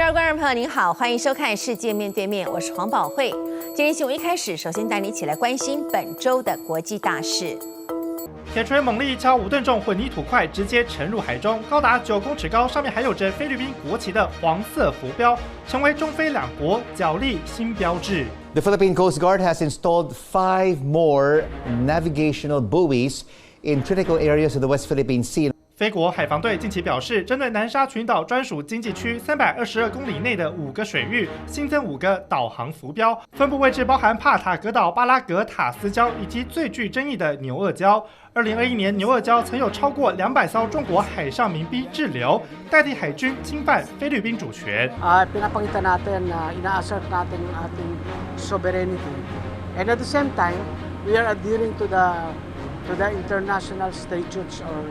位观众朋友您好，欢迎收看《世界面对面》，我是黄宝慧。今天新闻一开始，首先带你一起来关心本周的国际大事。铁锤猛力一敲，5吨重混凝土块直接沉入海中，高达9公尺高，上面还有着菲律宾国旗的黄色浮标，成为中菲两国角力新标志。The Philippine Coast Guard has installed 5 more navigational buoys in critical areas of the West Philippine Sea. 菲国海防队近期表示，针对南沙群岛专属经济区322公里内的5个水域，新增5个导航浮标，分布位置包含帕塔格岛、巴拉格塔斯礁以及最具争议的牛轭礁。2021年，牛轭礁曾有超过200艘中国海上民兵滞留，代替海军侵犯菲律宾主权。Pinapakita natin na ina-assert natin ang ating sovereignty, and at the same time, we are adhering to the international statutes or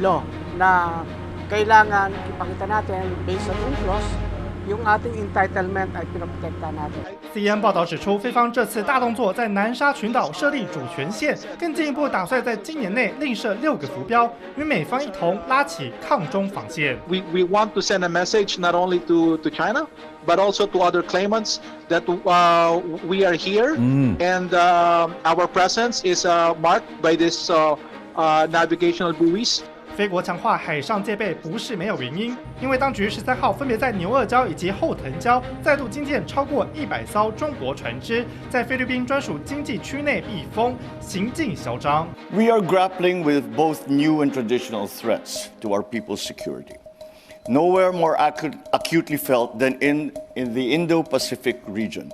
law na kailangan ipakita natin based on UNCLOS yung ating entitlement ay pinoprotektahan natin. CNN 报道指出，菲方这次大动作在南沙群岛设立主权线，更进一步打算在今年内另设6个浮标，与美方一同拉起抗中防线。We want to send a message not only to China, but also to other claimants that we are here and our presence is marked by this navigational buoys. 菲国强化海上戒备不是没有原因，因为当局13号分别在牛轭礁以及后藤礁再度惊见超过100艘中国船只在菲律宾专属经济区内避风，行径嚣张。We are grappling with both new and traditional threats to our people's security. Nowhere more acutely felt than in the Indo-Pacific region.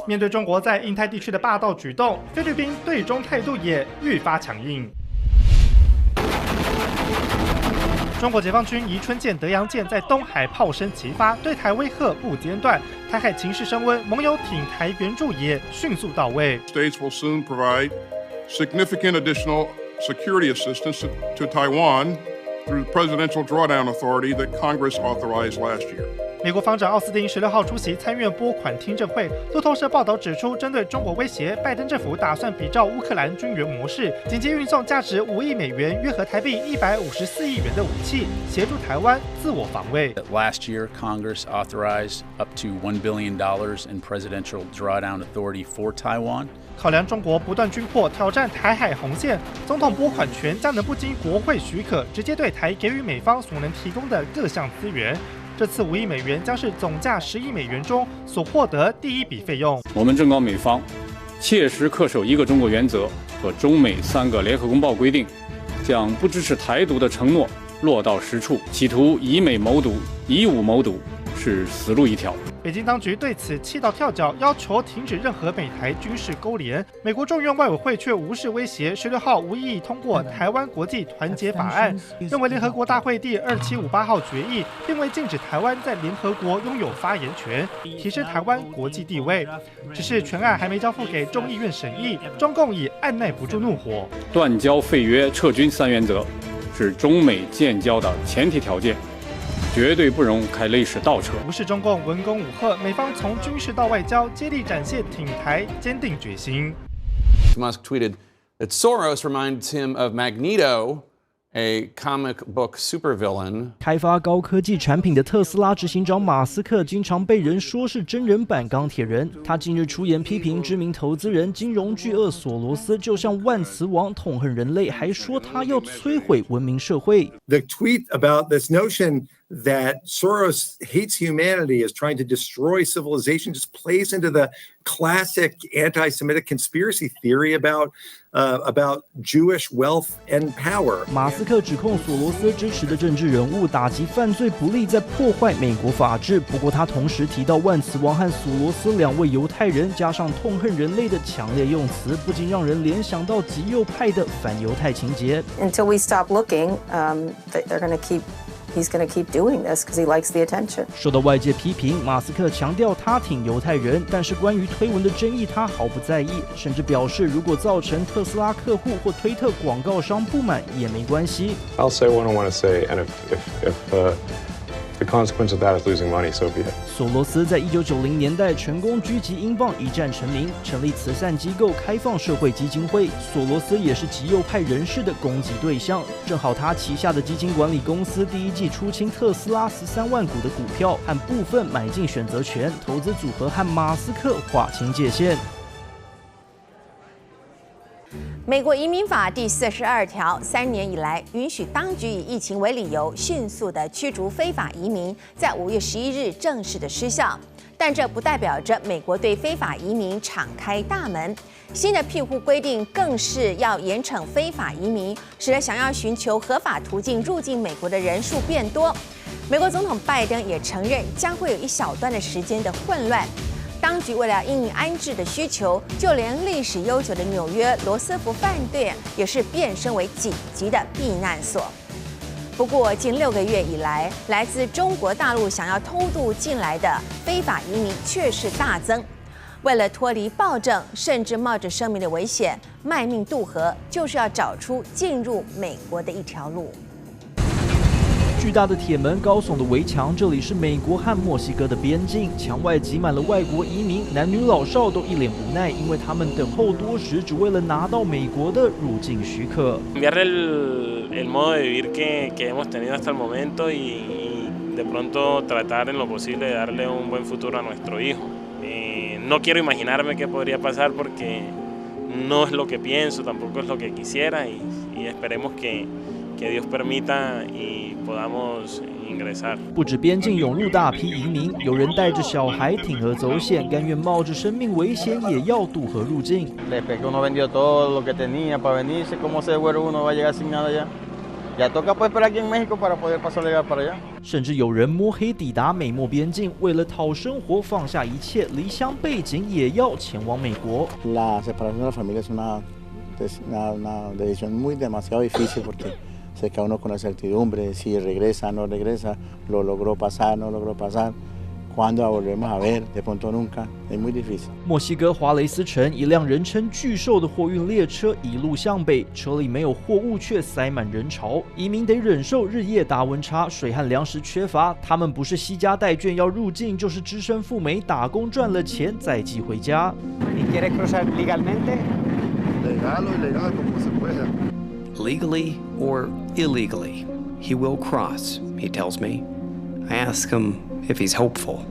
面对中国在印太地区的霸道举动，菲律宾对中态度也愈发强硬。中国解放军宜春舰、德阳舰在东海炮声齐发，对台威吓不间断。台海情势升温，盟友挺台援助也迅速到位。States will soon provide significant additional security assistance to Taiwan through the presidential drawdown authority that Congress authorized last year. 美国防长奥斯汀16号出席参院拨款听证会。路透社报道指出，针对中国威胁，拜登政府打算比照乌克兰军援模式，紧急运送价值5亿美元（约合台币154亿元）的武器，协助台湾自我防卫。Last year, Congress authorized up to $1 billion in presidential drawdown authority for Taiwan. 考量中国不断军迫挑战台海红线，总统拨款权将能不经国会许可，直接对台给予美方所能提供的各项资源。这次5亿美元将是总价10亿美元中所获得第一笔费用。我们正告美方，切实恪守一个中国原则和中美3个联合公报规定，将不支持台独的承诺落到实处，企图以美谋独、以武谋独，是死路一条。北京当局对此气到跳脚，要求停止任何美台军事勾连。美国众院外委会却无视威胁，16号无异议通过《台湾国际团结法案》，认为联合国大会第2758号决议并未禁止台湾在联合国拥有发言权，提升台湾国际地位。只是全案还没交付给众议院审议，中共已按耐不住怒火。断交、废约、撤军3原则是中美建交的前提条件。绝对不容开历史倒车。无视中共文攻武吓，美方从军事到外交，接力展现挺台坚定决心。Musk tweeted that Soros reminds him of Magneto, a comic book supervillain. 开发高科技产品的特斯拉执行长马斯克，经常被人说是真人版钢铁人。他近日出言批评知名投资人、金融巨鳄索罗斯，就像万磁王痛恨人类，还说他要摧毁文明社会。The tweet about this notion that Soros hates humanity, is trying to destroy civilization, just plays into the classic anti-Semitic conspiracy theory about Jewish wealth and power. 马斯克指控索罗斯支持的政治人物打击犯罪不力，在破坏美国法治。不过他同时提到万磁王和索罗斯2位犹太人，加上痛恨人类的强烈用词，不禁让人联想到极右派的反犹太情节。Until we stop looking, they're going to keep.He's going to keep doing this because he likes the attention. 受到外界批评，马斯克强调他挺犹太人，但是关于推文的争议他毫不在意，甚至表示如果造成特斯拉客户或推特广告商不满也没关系。I'll say what I want to say, and if the consequence of that is losing money, so be it. 索罗斯在1990年代成功狙击英镑，一战成名，成立慈善机构开放社会基金会。索罗斯也是极右派人士的攻击对象。正好他旗下的基金管理公司第一季出清特斯拉13万股的股票，和部分买进选择权，投资组合和马斯克划清界限。美国移民法第42条，3年以来允许当局以疫情为理由，迅速地驱逐非法移民，在5月11日正式的失效。但这不代表着美国对非法移民敞开大门。新的庇护规定更是要严惩非法移民，使得想要寻求合法途径入境美国的人数变多。美国总统拜登也承认，将会有一小段的时间的混乱。当局为了因应安置的需求，就连历史悠久的纽约罗斯福饭店也是变身为紧急的避难所。不过，近6个月以来，来自中国大陆想要偷渡进来的非法移民却是大增。为了脱离暴政，甚至冒着生命的危险卖命渡河，就是要找出进入美国的一条路。巨大的铁门、高耸的围墙，这里是美国和墨西哥的边境。墙外挤满了外国移民，男女老少都一脸无奈，因为他们等候多时，只为了拿到美国的入境许可。el modo de vivir que hemos tenido hasta el momento y de pronto tratar en lo posible de darle un buen futuro a nuestro hijo. No quiero imaginarme qué podría pasar porque no es lo que pienso, tampoco es lo que quisiera y esperemos que Dios permita y podamos ingresar. 不止边境涌入大批移民，有人带着小孩铤而走险，甘愿冒着生命危险也要渡河入境。Después que uno vendió todo lo que tenía para venirse, ¿cómo se devuelve uno? Va a llegar sin nada ya. Ya toca pues esperar aquí en México para poder pasar legal para allá. 甚至有人摸黑抵达美墨边境，为了讨生活放下一切，离乡背井也要前往美国。La separación de la familia es una decisión muy demasiado difícil porque se queda uno con la certidumbre de si regresa, no regresa, lo logró pasar, no logró pasar, cuándo la volvemos a ver, de pronto nunca, es muy difícil. 墨西哥华雷斯城，一辆人称巨兽的货运列车一路向北，车里没有货物，却塞满人潮。移民得忍受日夜大温差，水和粮食缺乏。他们不是惜家带眷要入境，就是只身赴美打工赚了钱再寄回家。¿Y quiere cruzar legalmente? Legal o ilegal, como se pueda. Legally or illegally, he will cross, he tells me. I ask him if he's hopeful.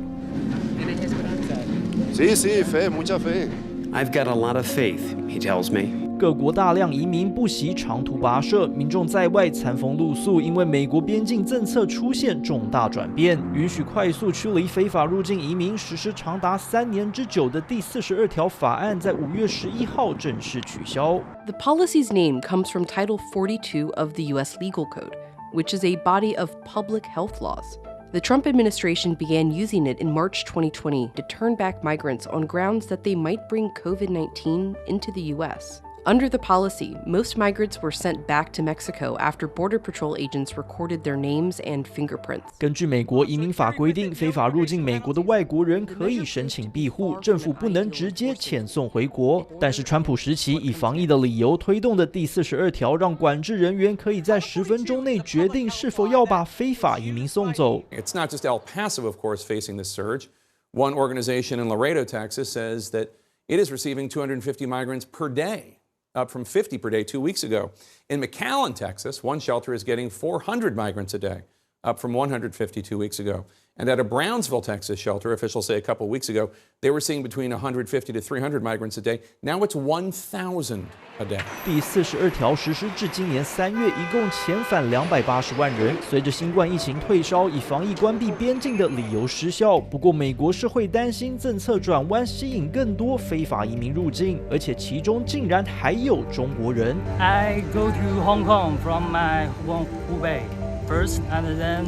Sí, sí, fe, mucha fe. I've got a lot of faith, he tells me. 各国大量移民不惜长途跋涉，民众在外餐风露宿，因为美国边境政策出现重大转变，允许快速驱离非法入境移民，实施长达3年之久的第42条法案，在5月11号正式取消。The policy's name comes from Title 42 of the U.S. Legal Code, which is a body of public health laws. The Trump administration began using it in March 2020 to turn back migrants on grounds that they might bring COVID-19 into the U.S. Under the policy, most migrants were sent back to Mexico after Border Patrol agents recorded their names and fingerprints. 根据美国移民法规定，非法入境美国的外国人可以申请庇护，政府不能直接遣送回国。但是川普时期以防疫的理由推动的第42条，让管制人员可以在10分钟内决定是否要把非法移民送走。It's not just El Paso, of course, facing this surge. One organization in Laredo, Texas, says that it is receiving 250 migrants per day, up from 50 per day 2 weeks ago. In McAllen, Texas, one shelter is getting 400 migrants a day, up from 150 2 weeks ago. And at a Brownsville, Texas shelter, officials say a couple weeks ago, they were seeing between 150 to 300 migrants a day. Now it's 1,000 a day. 第42条实施至今年3月，一共遣返280万人。随着新冠疫情退烧，以防疫关闭边境的理由失效。不过，美国社会担心政策转弯，吸引更多非法移民入境，而且其中竟然还有中国人。I go to Hong Kong from my home Hubei first, and then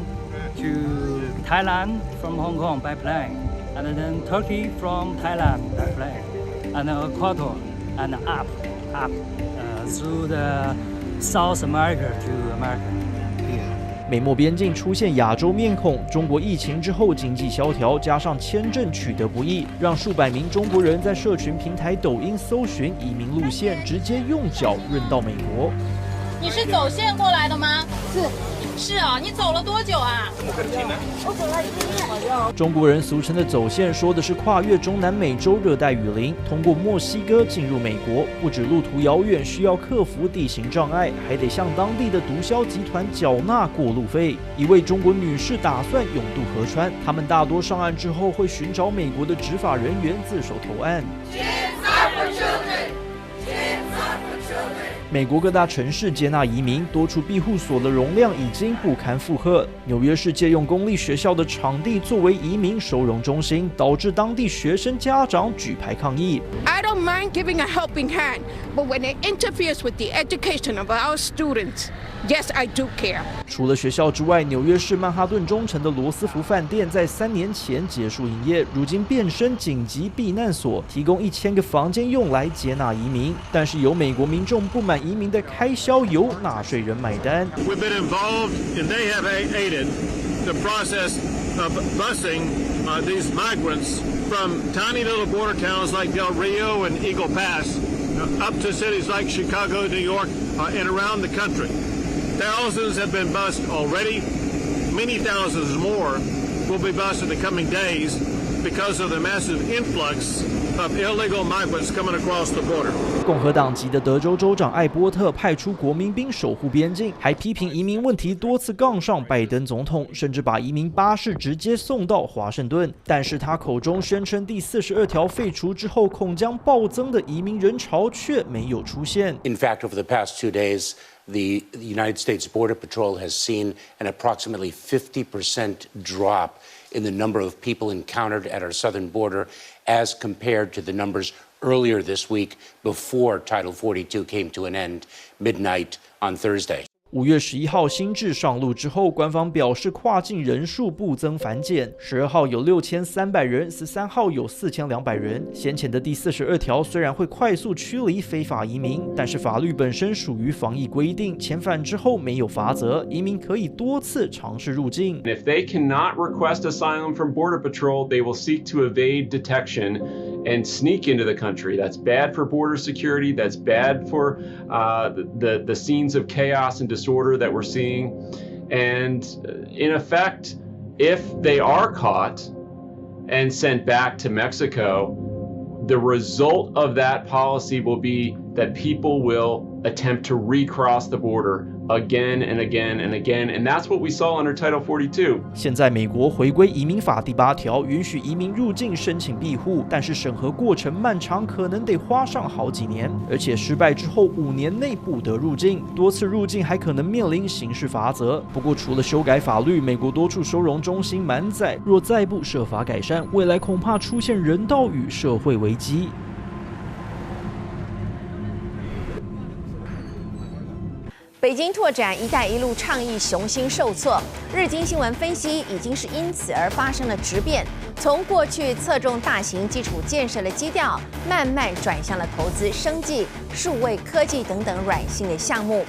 to Thailand from Hong Kong by plane, and then Turkey from Thailand by plane, and then Ecuador, and up through the South America to America. 美墨边境出现亚洲面孔，中国疫情之后经济萧条，加上签证取得不易，让数百名中国人在社群平台抖音搜寻移民路线，直接用脚润到美国。你是走线过来的吗？是。是啊，你走了多久啊？我走了1个月。中国人俗称的走线，说的是跨越中南美洲热带雨林，通过墨西哥进入美国。不止路途遥远，需要克服地形障碍，还得向当地的毒枭集团缴纳过路费。一位中国女士打算勇渡河川，他们大多上岸之后会寻找美国的执法人员自首投案。美国各大城市接纳移民，多处庇护所的容量已经不堪负荷。纽约市借用公立学校的场地作为移民收容中心，导致当地学生家长举牌抗议。I don't mind giving a helping hand, but when it interferes with the education of our students, yes, I do care. 除了学校之外，纽约市曼哈顿中城的罗斯福饭店在3年前结束营业，如今变身紧急避难所，提供1000个房间用来接纳移民。但是有美国民众不满移民的开销由纳税人买单。We've been involved, and they have aided the process of busing these migrants from tiny little border towns like Del Rio and Eagle Pass up to cities like Chicago, New York, and around the country. Thousands have been bused already. Many thousands more will be bused in the coming days because of the massive influx of illegal migrants coming across the border. 共和党籍的德州州长艾波特派出国民兵守护边境，还批评移民问题多次杠上拜登总统，甚至把移民巴士直接送到华盛顿。但是他口中宣称第42条废除之后恐将暴增的移民人潮却没有出现。In fact, over the past 2 days, the United States Border Patrol has seen an approximately 50% drop in the number of people encountered at our southern border as compared to the numbers earlier this week before Title 42 came to an end midnight on Thursday. 5月11号新制上路之后，官方表示跨境人数不增反减。12号有6300人，13号有4200人。先前的第42条虽然会快速驱离非法移民，但是法律本身属于防疫规定，遣返之后没有罚则，移民可以多次尝试入境。If they cannot request asylum from Border Patrol, they will seek to evade detection and sneak into the country. That's bad for border security. That's bad for the scenes of chaos and disorder that we're seeing. And in effect, if they are caught and sent back to Mexico, the result of that policy will be that people will attempt to recross the border again and again and again, and that's what we saw under Title 42. 现在美国回归移民法第8条，允许移民入境申请庇护，但是审核过程漫长，可能得花上好几年，而且失败之后5年内不得入境，多次入境还可能面临刑事罚则。不过除了修改法律，美国多处收容中心满载，若再不设法改善，未来恐怕出现人道与社会危机。北京拓展“一带一路”倡议雄心受挫，日经新闻分析已经是因此而发生了质变，从过去侧重大型基础建设的基调，慢慢转向了投资生技、数位科技等等软性的项目。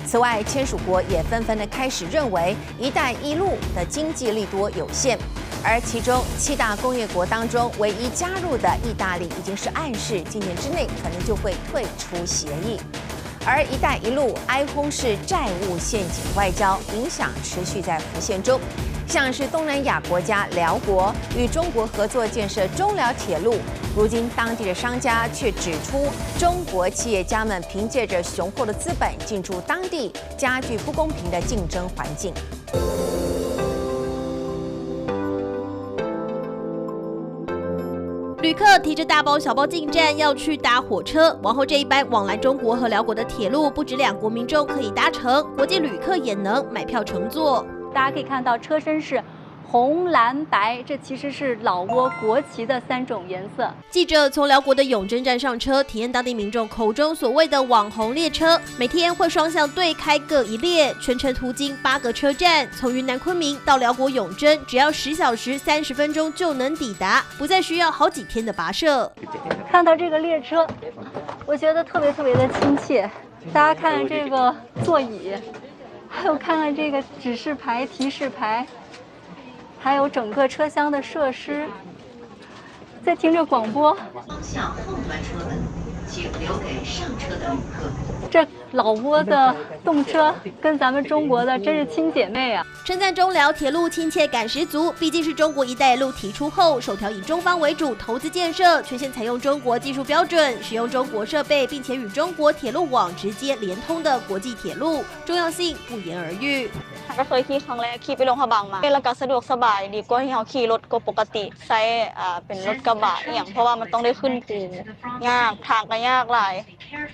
此外，签署国也纷纷的开始认为“一带一路”的经济利多有限，而其中7大工业国当中，唯一加入的意大利已经是暗示今年之内可能就会退出协议。而“一带一路”哀轰是债务陷阱外交，影响持续在浮现中。像是东南亚国家辽国与中国合作建设中辽铁路，如今当地的商家却指出，中国企业家们凭借着雄厚的资本进驻当地，加剧不公平的竞争环境。旅客提着大包小包进站，要去搭火车。往后这一班往来中国和辽国的铁路，不止两国民众可以搭乘，国际旅客也能买票乘坐。大家可以看到，车身是红、蓝、白，这其实是老挝国旗的3种颜色。记者从辽国的永贞站上车，体验当地民众口中所谓的网红列车，每天会双向对开各一列，全程途经8个车站，从云南昆明到辽国永贞，只要10小时30分钟就能抵达，不再需要好几天的跋涉。看到这个列车，我觉得特别的亲切。大家看看这个座椅，还有看看这个指示牌、提示牌。还有整个车厢的设施，在听着广播。方向后端车门，请留给上车的旅客。这老挝的动车跟咱们中国的真是亲姐妹啊！称赞中辽铁路亲切感十足，毕竟是中国“一带一路”提出后首条以中方为主投资建设，全线采用中国技术标准，使用中国设备，并且与中国铁路网直接连通的国际铁路，重要性不言而喻。ก็เคยขี่ครั้งแรกขี่ไปลงพะบังมาแล้วก็สะดวกสบายดีกว่าที่เราขี่รถก็ปกติใช้เป็นรถกระบะอย่างเพราะว่ามันต้องได้ขึ้นภูยากทางก็ยากหลาย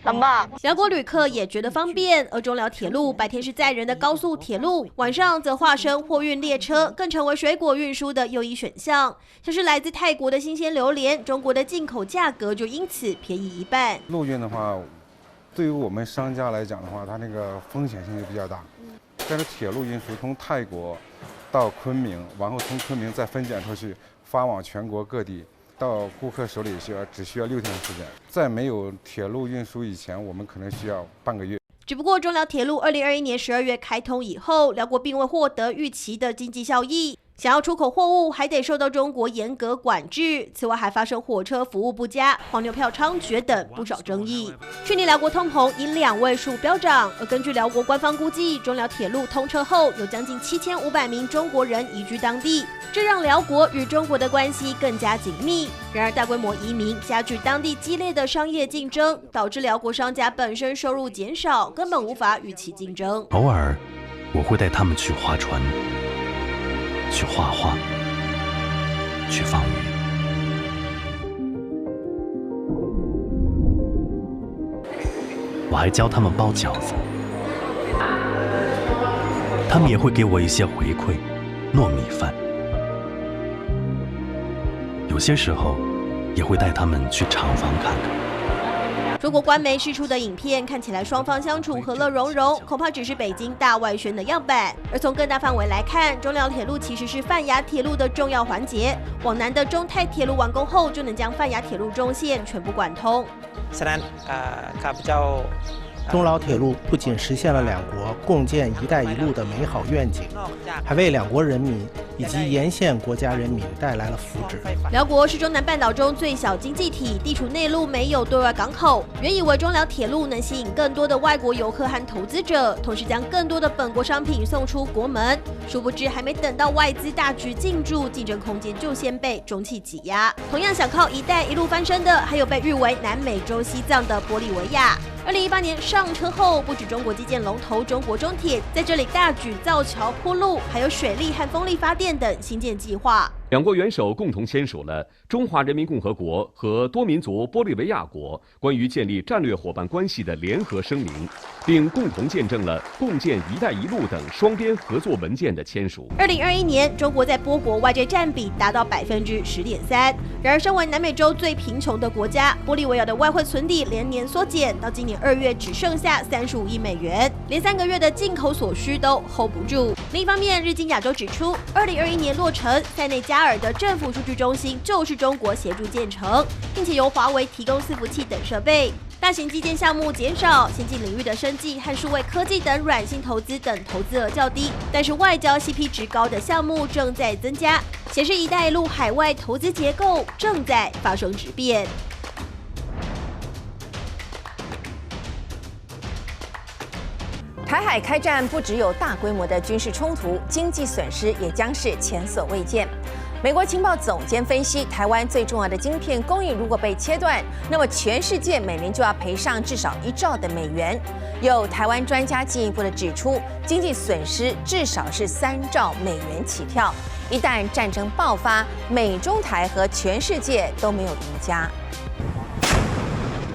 ลำบาก辽国旅客也觉得方便，而中辽铁路白天是载人的高速铁路，晚上则化身货运列车，更成为水果运输的又一选项。像是来自泰国的新鲜榴莲，中国的进口价格就因此便宜一半。陆运的话，对于我们商家来讲的话，它那个风险性就比较大。但是铁路运输从泰国到昆明，然后从昆明再分拣出去，发往全国各地，到顾客手里只需要6天的时间。在没有铁路运输以前，我们可能需要半个月。只不过中辽铁路2021年12月开通以后，辽国并未获得预期的经济效益。想要出口货物，还得受到中国严格管制。此外，还发生火车服务不佳、黄牛票猖獗等不少争议。去年辽国通膨以2位数飙涨，而根据辽国官方估计，中辽铁路通车后，有将近7500名中国人移居当地，这让辽国与中国的关系更加紧密。然而，大规模移民加剧当地激烈的商业竞争，导致辽国商家本身收入减少，根本无法与其竞争。偶尔，我会带他们去划船。去画画，去放鱼。我还教他们包饺子，他们也会给我一些回馈，糯米饭。有些时候，也会带他们去厂房看看。中国官媒释出的影片看起来双方相处和乐融融，恐怕只是北京大外宣的样板。而从更大范围来看，中辽铁路其实是泛亚铁路的重要环节。往南的中泰铁路完工后，就能将泛亚铁路中线全部贯通。中辽铁路不仅实现了两国共建“一带一路”的美好愿景，还为两国人民以及沿线国家人民带来了福祉。辽国是中南半岛中最小经济体，地处内陆，没有对外港口。原以为中辽铁路能吸引更多的外国游客和投资者，同时将更多的本国商品送出国门，殊不知还没等到外资大举进驻，竞争空间就先被中企挤压。同样想靠“一带一路”翻身的，还有被誉为南美洲西藏的玻利维亚。2018年上车后，不止中国基建龙头中国中铁在这里大举造桥铺路，还有水力和风力发电等新建计划。两国元首共同签署了《中华人民共和国和多民族玻利维亚国关于建立战略伙伴关系的联合声明》，并共同见证了共建“一带一路”等双边合作文件的签署。2021年，中国在波国外债占比达到10.3%。然而，身为南美洲最贫穷的国家，玻利维亚的外汇存底连年缩减，到今年2月只剩下35亿美元，连3个月的进口所需都 hold 不住。另一方面，日经亚洲指出，2021年落成塞内加尔的政府数据中心就是中国协助建成，并且由华为提供伺服器等设备。大型基建项目减少，先进领域的生技和数位科技等软性投资等投资额较低，但是外交 CP 值高的项目正在增加，显示“一带一路”海外投资结构正在发生质变。台海开战不只有大规模的军事冲突，经济损失也将是前所未见。美国情报总监分析，台湾最重要的晶片供应如果被切断，那么全世界每年就要赔上至少1兆的美元。有台湾专家进一步的指出，经济损失至少是3兆美元起跳。一旦战争爆发，美中台和全世界都没有赢家。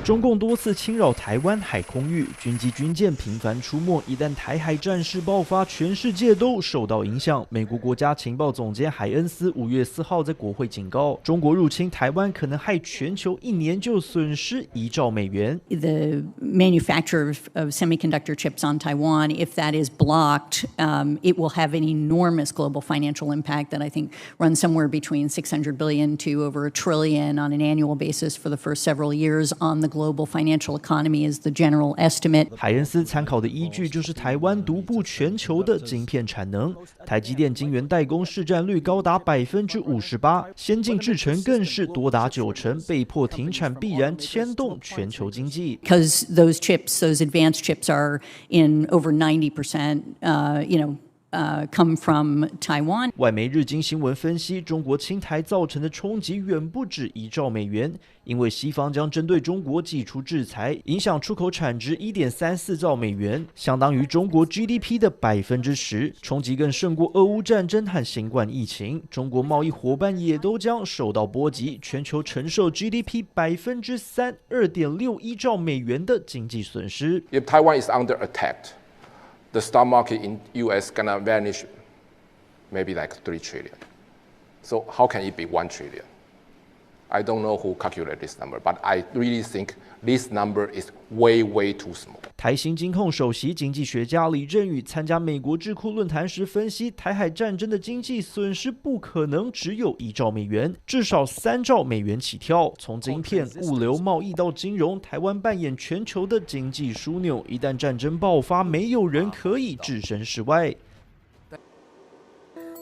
中共多次侵扰台湾海空域，军机军舰频繁出没。一旦台海战事爆发，全世界都受到影响。美国国家情报总监海恩斯5月4号在国会警告，中国入侵台湾可能害全球1年就损失1兆美元。The manufacture of semiconductor chips on Taiwan, if that is blocked, it will have an enormous global financial impact that I think runs somewhere between $600 billion to over $1 trillion on an annual basis for the first several years on the global global financial economy is the general estimate. 海恩斯参考的依据就是台湾独步全球的晶片产能，台积电晶圆代工市占率高达58%，先进制程更是多达90%，被迫停产必然牵动全球经济。Because those chips, those advanced chips are in over 90%, come from Taiwan. 外媒日经新闻分析，中国侵台造成的冲击远不止1兆美元，因为西方将针对中国祭出制裁，影响出口产值1.34兆美元，相当于中国 GDP 的10%，冲击更胜过俄乌战争和新冠疫情。中国贸易伙伴也都将受到波及，全球承受 GDP 3%、2.61兆美元的经济损失。If Taiwan is under attack, the stock market in U.S. gonna vanish maybe like 3 trillion. So how can it be 1 trillion? I don't know who calculated this number, but I really think this number is way too small. 台新金控首席经济学家李振宇参加美国智库论坛时分析，台海战争的经济损失不可能只有1兆美元，至少3兆美元起跳。从晶片、物流、贸易到金融，台湾扮演全球的经济枢纽。一旦战争爆发，没有人可以置身事外。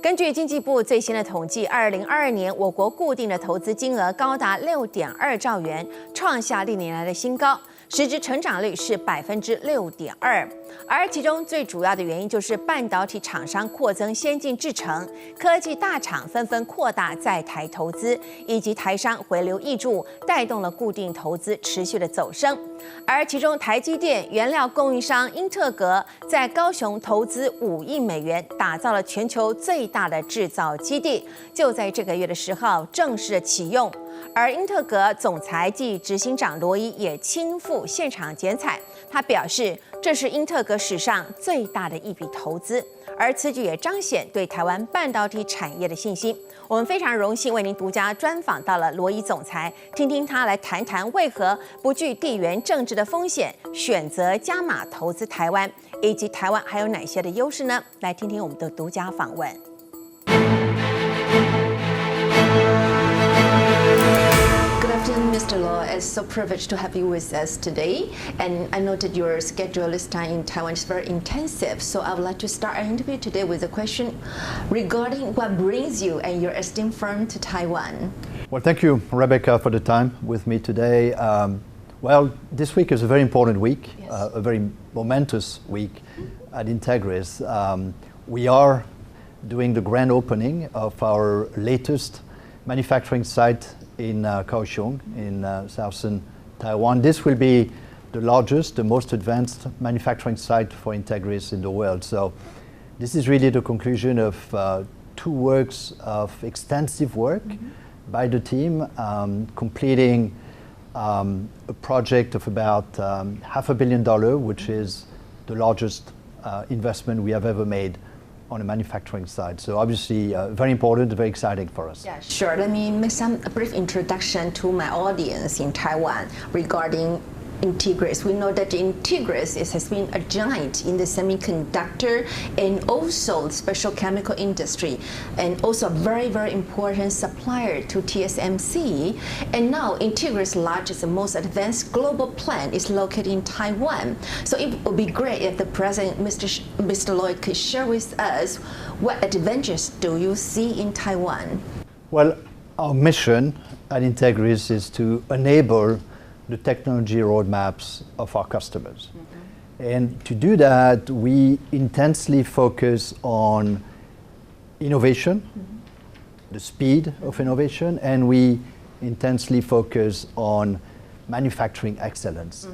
根据经济部最新的统计，2022年我国固定的投资金额高达6.2兆元，创下历年来的新高，实质成长率是6.2%。而其中最主要的原因就是半导体厂商扩增先进制程，科技大厂纷纷扩大在台投资，以及台商回流挹注，带动了固定投资持续的走升。而其中台积电原料供应商英特格在高雄投资5亿美元，打造了全球最大的制造基地，就在这个月的10号正式的启用。而英特格总裁暨执行长罗伊也亲赴现场剪彩，他表示这是英特格史上最大的一笔投资，而此举也彰显对台湾半导体产业的信心。我们非常荣幸为您独家专访到了罗伊总裁，听听他来谈谈为何不惧地缘政治的风险，选择加码投资台湾，以及台湾还有哪些的优势呢？来听听我们的独家访问。Mr. Law, it's so privileged to have you with us today. And I know that your schedule this time in Taiwan is very intensive. So I would like to start our interview today with a question regarding what brings you and your esteemed firm to Taiwan. Well, thank you, Rebecca, for the time with me today. Well, this week is a very important week, yes. A very momentous week at Entegris. We are doing the grand opening of our latest manufacturing site in Kaohsiung, in southern Taiwan. This will be the largest, the most advanced manufacturing site for Entegris in the world. So this is really the conclusion of 2 works of extensive work by the team, completing a project of about $500 million, which is the largest investment we have ever made on a manufacturing side. So obviously very important, very exciting for us. Yeah, sure. Let me make a brief introduction to my audience in Taiwan regarding Entegris. We know that Entegris has been a giant in the semiconductor and also special chemical industry, and also a very, very important supplier to TSMC. And now Entegris' largest and most advanced global plant is located in Taiwan. So it would be great if the President, Mr. Lloyd, could share with us what advantages do you see in Taiwan? Well, our mission at Entegris is to enable the technology roadmaps of our customers. And to do that, we intensely focus on innovation, the speed of innovation, and we intensely focus on manufacturing excellence.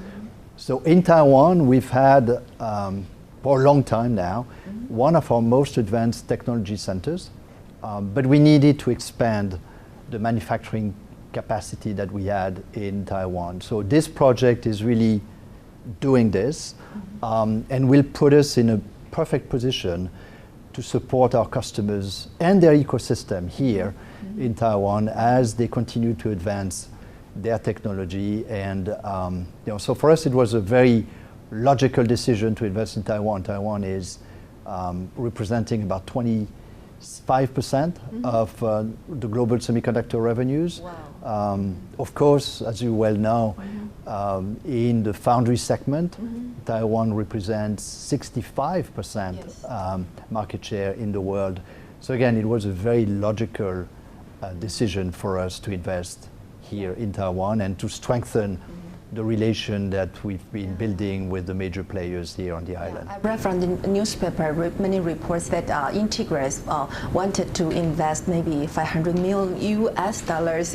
So in Taiwan, we've had, for a long time now, one of our most advanced technology centers, but we needed to expand the manufacturing capacity that we had in Taiwan. So this project is really doing this and will put us in a perfect position to support our customers and their ecosystem here in Taiwan as they continue to advance their technology. And so for us, it was a very logical decision to invest in Taiwan. Taiwan is representing about 25% of the global semiconductor revenues. Wow. Of course, as you well know, In the foundry segment, Taiwan represents 65% market share in the world. So again, it was a very logical decision for us to invest here in Taiwan and to strengthen the relation that we've been building with the major players here on the island. I read from the newspaper many reports that Entegris wanted to invest maybe $500 million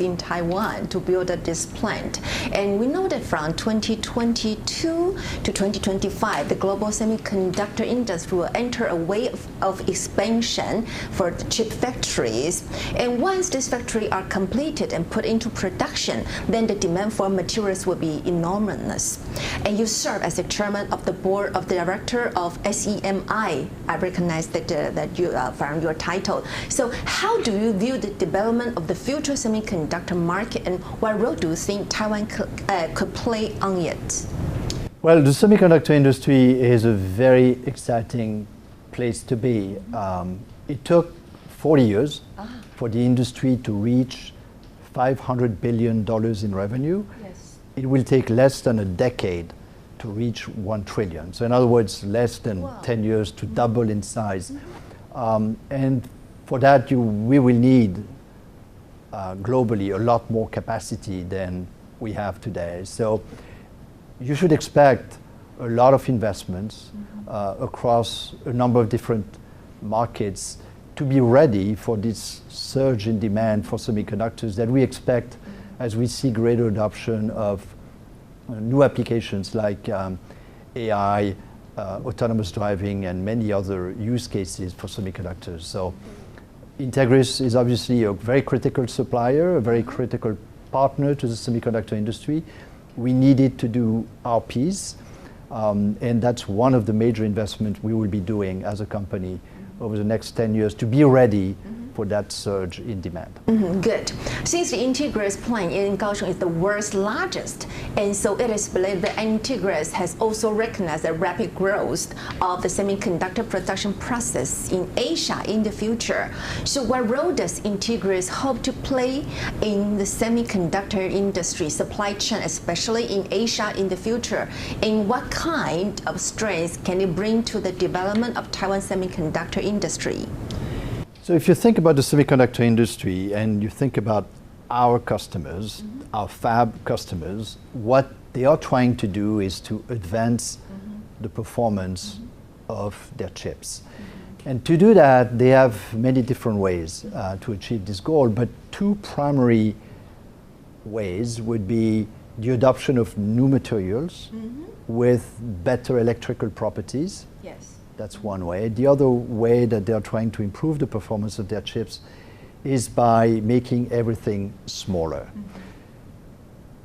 in Taiwan to build this plant. And we know that from 2022 to 2025, the global semiconductor industry will enter a wave of expansion for the chip factories. And once these factories are completed and put into production, then the demand for materials will be enormous. And you serve as the chairman of the board of director of SEMI. I recognize that you from your title. So how do you view the development of the future semiconductor market, and what role do you think Taiwan could play on it? Well, the semiconductor industry is a very exciting place to be. It took 40 years for the industry to reach $500 billion in revenue. It will take less than a decade to reach 1 trillion. So in other words, less than 10 years to double in size. And for that, we will need globally a lot more capacity than we have today. So you should expect a lot of investments across a number of different markets to be ready for this surge in demand for semiconductors that we expect as we see greater adoption of new applications like AI, autonomous driving, and many other use cases for semiconductors. So Entegris is obviously a very critical supplier, a very critical partner to the semiconductor industry. We needed to do our piece, and that's one of the major investments we will be doing as a company over the next 10 years to be ready for that surge in demand. Good. Since the Entegris plant in Kaohsiung is the world's largest, and so it is believed that Entegris has also recognized the rapid growth of the semiconductor production process in Asia in the future. So what role does Entegris hope to play in the semiconductor industry supply chain, especially in Asia in the future? And what kind of strengths can it bring to the development of Taiwan's semiconductor industry? So if you think about the semiconductor industry and you think about our customers, our fab customers, what they are trying to do is to advance the performance of their chips. And to do that, they have many different ways to achieve this goal, but two primary ways would be the adoption of new materials with better electrical properties. Yes. That's one way. The other way that they're trying to improve the performance of their chips is by making everything smaller.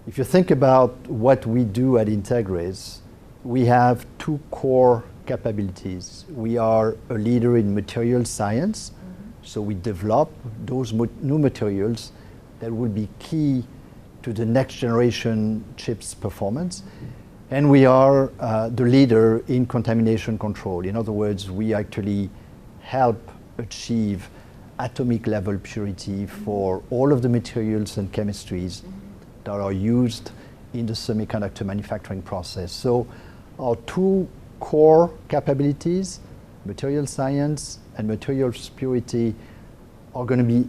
If you think about what we do at Entegris, we have two core capabilities. We are a leader in material science, so we develop those new materials that will be key to the next generation chips performance. And we are the leader in contamination control. In other words, we actually help achieve atomic level purity for all of the materials and chemistries that are used in the semiconductor manufacturing process. So our two core capabilities, material science and materials purity, are going to be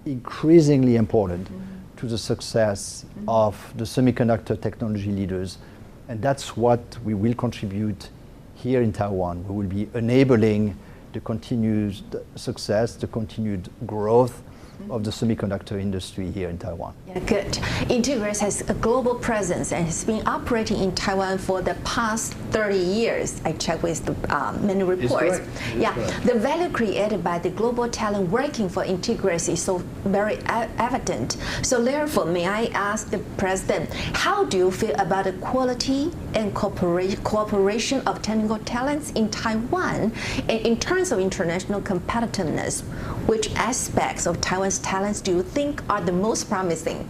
increasingly important to the success of the semiconductor technology leaders. And that's what we will contribute here in Taiwan. We will be enabling the continued success, the continued growth of the semiconductor industry here in Taiwan. Yeah, good. Entegris has a global presence and has been operating in Taiwan for the past 30 years. I checked with many reports. Yeah, the value created by the global talent working for Entegris is so very evident. So therefore, may I ask the President, how do you feel about the quality and cooperation of technical talents in Taiwan? And in terms of international competitiveness, which aspects of Taiwan's talents do you think are the most promising?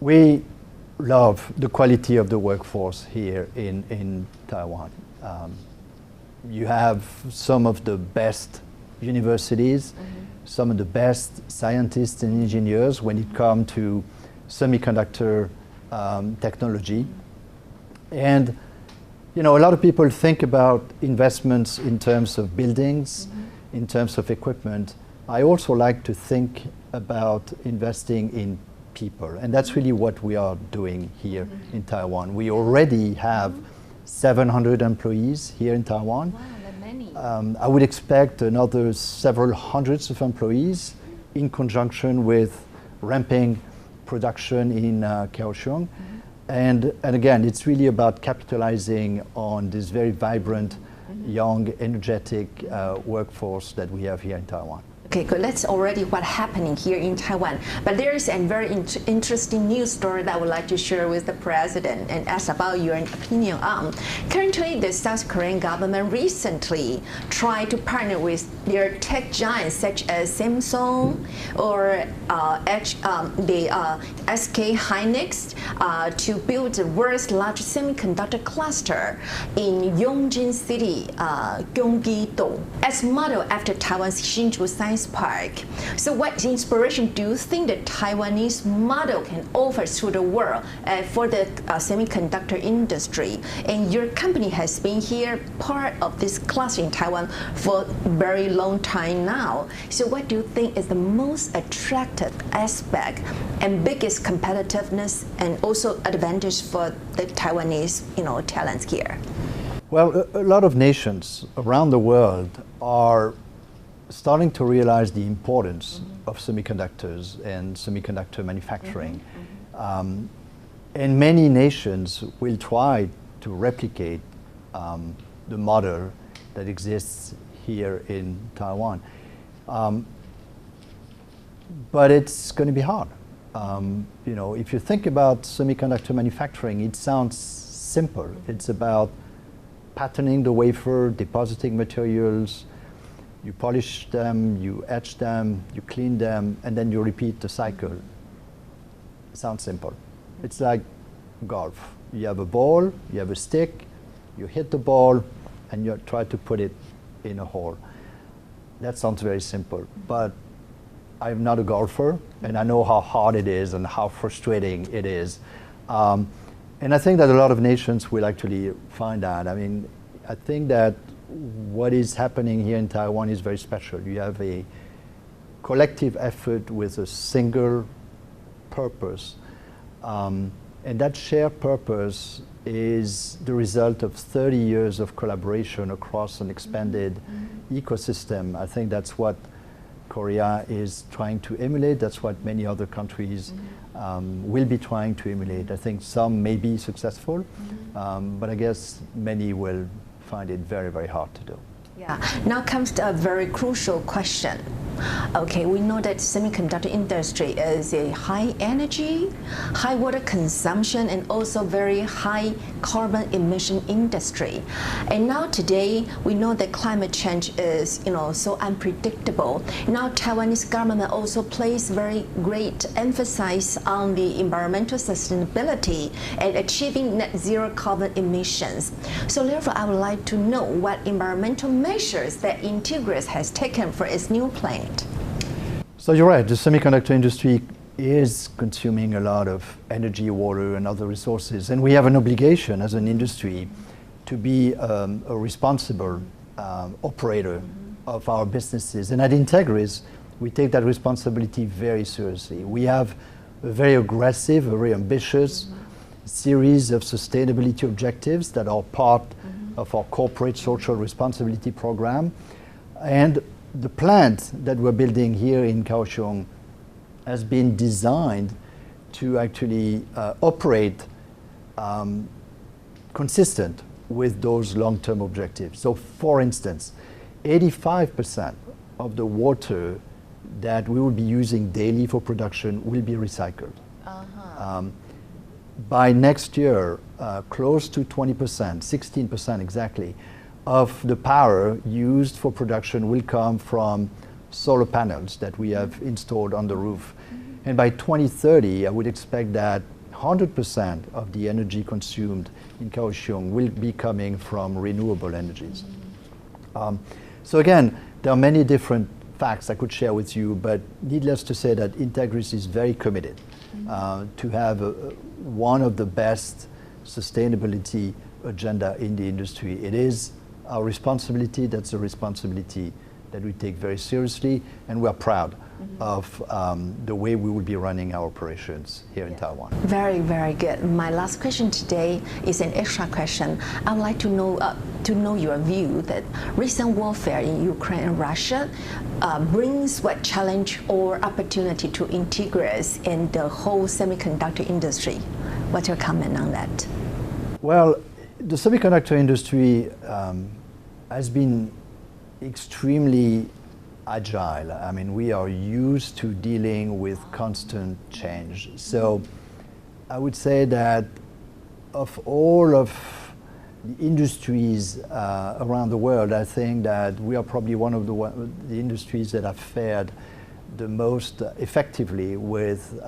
We love the quality of the workforce here in Taiwan. You have some of the best universities, some of the best scientists and engineers when it comes to semiconductor technology. And you know, a lot of people think about investments in terms of buildings, in terms of equipment. I also like to think about investing in people, and that's really what we are doing here in Taiwan. We already have 700 employees here in Taiwan. Wow, that many. I would expect another several hundreds of employees in conjunction with ramping production in Kaohsiung. And again, it's really about capitalizing on this very vibrant, young, energetic workforce that we have here in Taiwan. Okay, good. That's already what's happening here in Taiwan. But there is a very interesting news story that I would like to share with the president and ask about your opinion on. Currently, the South Korean government recently tried to partner with their tech giants such as Samsung or SK Hynix to build the world's largest semiconductor cluster in Yongjin City, Gyeonggi-do, as model after Taiwan's Hsinchu Science Park. So what inspiration do you think the Taiwanese model can offer to the world for the semiconductor industry? And your company has been here, part of this cluster in Taiwan for a very long time now. So what do you think is the most attractive aspect and biggest competitiveness and also advantage for the Taiwanese, talents here? Well, a lot of nations around the world are starting to realize the importance of semiconductors and semiconductor manufacturing. And many nations will try to replicate the model that exists here in Taiwan. But it's going to be hard. If you think about semiconductor manufacturing, it sounds simple. It's about patterning the wafer, depositing materials, you polish them, you etch them, you clean them, and then you repeat the cycle. It sounds simple. It's like golf. You have a ball, you have a stick, you hit the ball, and you try to put it in a hole. That sounds very simple, but I'm not a golfer, and I know how hard it is and how frustrating it is. And I think that a lot of nations will actually find that. I mean, I think that what is happening here in Taiwan is very special. You have a collective effort with a single purpose. And that shared purpose is the result of 30 years of collaboration across an expanded ecosystem. I think that's what Korea is trying to emulate. That's what many other countries will be trying to emulate. I think some may be successful, but I guess many will find it very, very hard to do. Yeah. Now comes to a very crucial question. Okay, we know that semiconductor industry is a high energy, high water consumption, and also very high carbon emission industry. And now today, we know that climate change is, so unpredictable. Now Taiwanese government also places very great emphasis on the environmental sustainability and achieving net zero carbon emissions. So therefore, I would like to know what environmental measures that Entegris has taken for its new plant. So you're right, the semiconductor industry is consuming a lot of energy, water, and other resources, and we have an obligation as an industry to be a responsible operator of our businesses. And at Entegris, we take that responsibility very seriously. We have a very aggressive, a very ambitious series of sustainability objectives that are part of our corporate social responsibility program. And the plant that we're building here in Kaohsiung has been designed to actually operate consistent with those long-term objectives. So for instance, 85% of the water that we will be using daily for production will be recycled. By next year, close to 20%, 16% exactly, of the power used for production will come from solar panels that we have installed on the roof. And by 2030, I would expect that 100% of the energy consumed in Kaohsiung will be coming from renewable energies. So again, there are many different facts I could share with you, but needless to say that Entegris is very committed to have one of the best sustainability agenda in the industry. It is our responsibility. That's a responsibility that we take very seriously, and we're proud of the way we will be running our operations here in Taiwan. Very, very good. My last question today is an extra question. I would like to know your view that recent warfare in Ukraine and Russia brings what challenge or opportunity to Entegris and the whole semiconductor industry. What's your comment on that? Well, the semiconductor industry has been extremely agile. I mean, we are used to dealing with constant change. So I would say that of all of the industries around the world, I think that we are probably one of the industries that have fared the most effectively with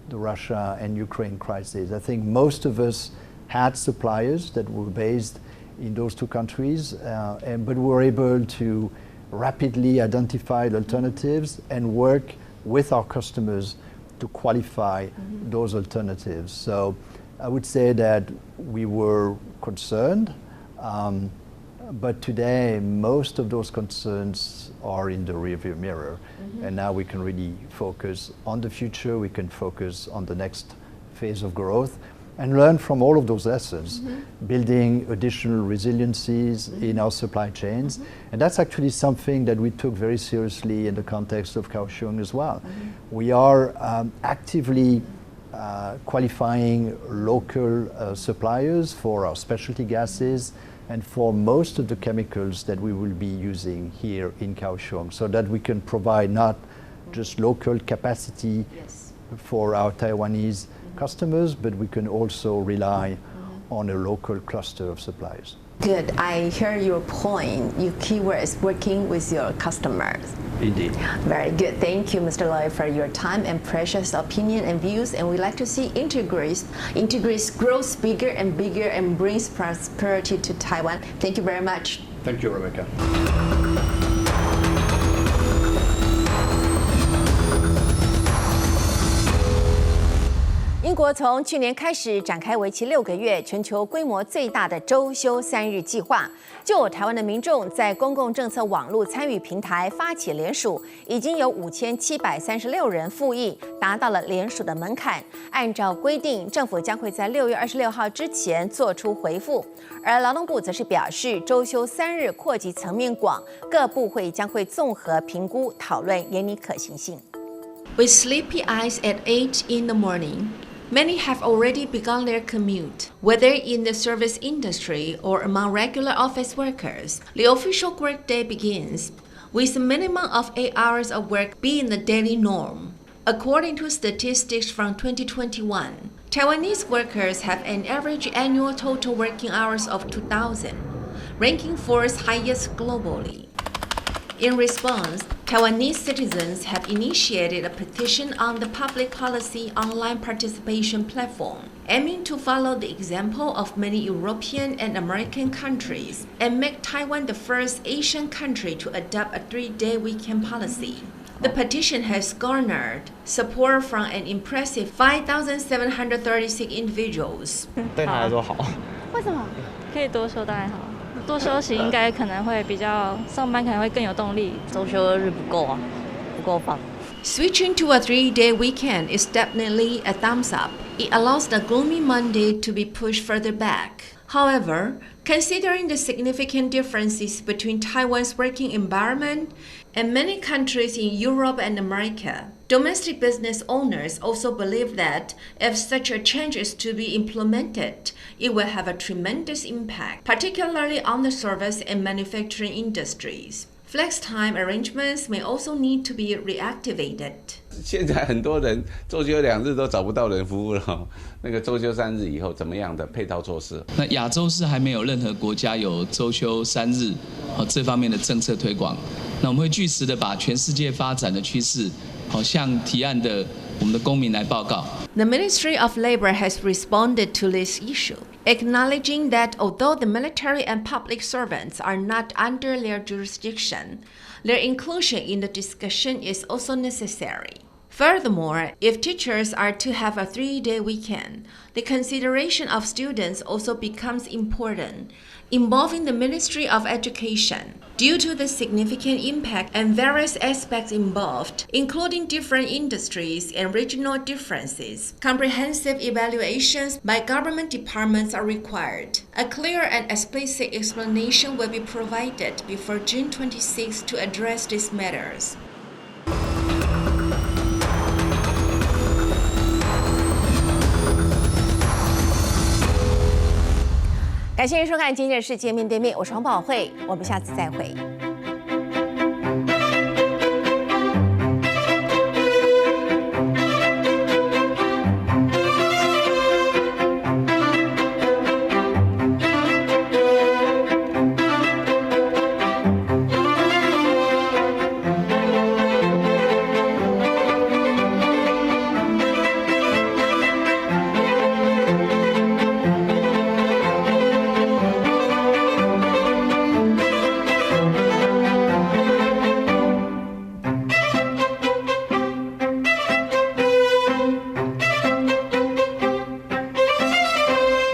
the Russia and Ukraine crisis. I think most of us had suppliers that were based in those two countries, but we were able to rapidly identify alternatives and work with our customers to qualify those alternatives. So I would say that we were concerned, but today most of those concerns are in the rearview mirror, and now we can really focus on the future. We can focus on the next phase of growth and learn from all of those lessons, building additional resiliencies in our supply chains. And that's actually something that we took very seriously in the context of Kaohsiung as well. We are actively qualifying local suppliers for our specialty gases and for most of the chemicals that we will be using here in Kaohsiung, so that we can provide not just local capacity for our Taiwanese customers, but we can also rely on a local cluster of suppliers. Good. I hear your point. Your keyword is working with your customers. Indeed. Very good. Thank you, Mr. Loy, for your time and precious opinion and views. And we'd like to see Entegris grows bigger and bigger and brings prosperity to Taiwan. Thank you very much. Thank you, Rebecca. 英国从去年开始展开为期6个月、全球规模最大的周休3日计划。就有台湾的民众在公共政策网络参与平台发起联署，已经有5736人复议，达到了联署的门槛。按照规定，政府将会在6月26号之前做出回复。而劳动部则是表示，周休3日扩及层面广，各部会将会综合评估、讨论研拟可行性。With sleepy eyes at 8 in the morning, many have already begun their commute, whether in the service industry or among regular office workers. The official workday begins with a minimum of 8 hours of work being the daily norm. According to statistics from 2021, Taiwanese workers have an average annual total working hours of 2,000, ranking 4th highest globally. In response, Taiwanese citizens have initiated a petition on the public policy online participation platform, aiming to follow the example of many European and American countries and make Taiwan the first Asian country to adopt a 3-day weekend policy. The petition has garnered support from an impressive 5,736 individuals. 对他来说好。为什么？可以多休当然好。多休息应该可能会比较上班可能会更有动力。周休日不够啊，不够放。Switching to a 3-day weekend is definitely a thumbs up. It allows the gloomy Monday to be pushed further back. However, considering the significant differences between Taiwan's working environment and many countries in Europe and America, domestic business owners also believe that if such a change is to be implemented, it will have a tremendous impact, particularly on the service and manufacturing industries. Flex time arrangements may also need to be reactivated. 现在很多人周休2日都找不到人服务了，那个周休3日以后怎么样的配套措施？那亚洲是还没有任何国家有周休3日这方面的政策推广。那我们会据实的把全世界发展的趋势，向提案的我们的公民来报告。The Ministry of Labor has responded to this issue, acknowledging that although the military and public servants are not under their jurisdiction, their inclusion in the discussion is also necessary. Furthermore, if teachers are to have a 3-day weekend, the consideration of students also becomes important, involving the Ministry of Education. Due to the significant impact and various aspects involved, including different industries and regional differences, comprehensive evaluations by government departments are required. A clear and explicit explanation will be provided before June 26 to address these matters. 感谢收看今日世界面对面，我是黄宝慧，我们下次再会。